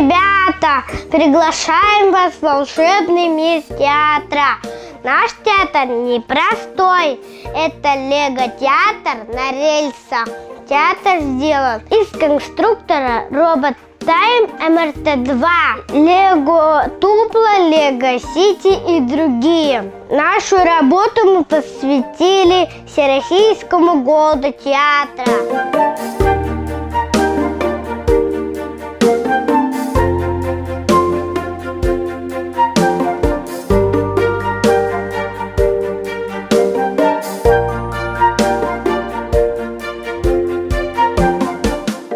ребята! Приглашаем вас в волшебный мир театра. Наш театр непростой. Это лего-театр на рельсах. Театр сделан из конструктора робот Тайм МРТ-2, Лего Тупла, Лего Сити и другие. Нашу работу мы посвятили всероссийскому году театра.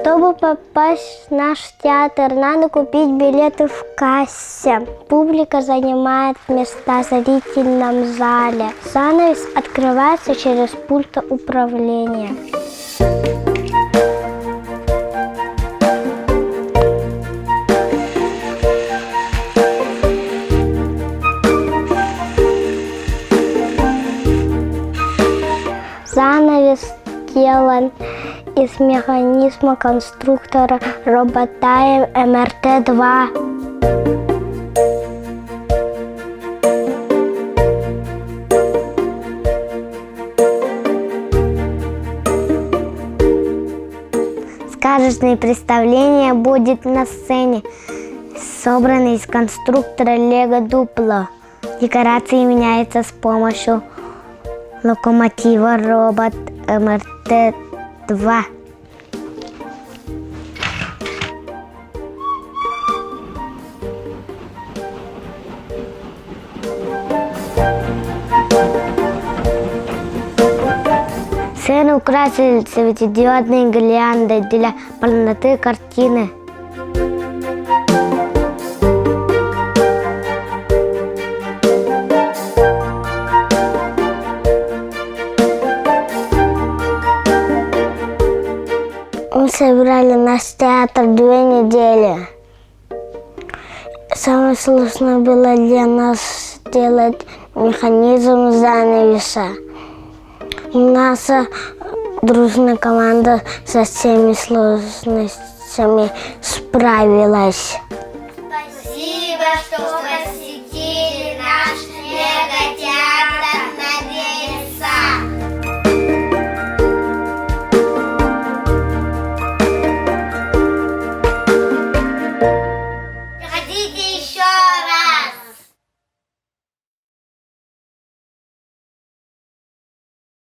Чтобы попасть в наш театр, надо купить билеты в кассе. Публика занимает места в зрительном зале. Занавес открывается через пульт управления. Занавес сделан из механизма конструктора робота МРТ-2. Сказочное представление будет на сцене, собранное из конструктора Лего Дупло. Декорации меняются с помощью локомотива робот МРТ-2. Сцену украсили светодиодные гирлянды для полноты картины. Мы собирали наш театр 2 недели. Самое сложное было для нас сделать механизм занавеса. У нас дружная команда со всеми сложностями справилась. Спасибо, что посетили наш лего-театр на рельсах. Приходите еще!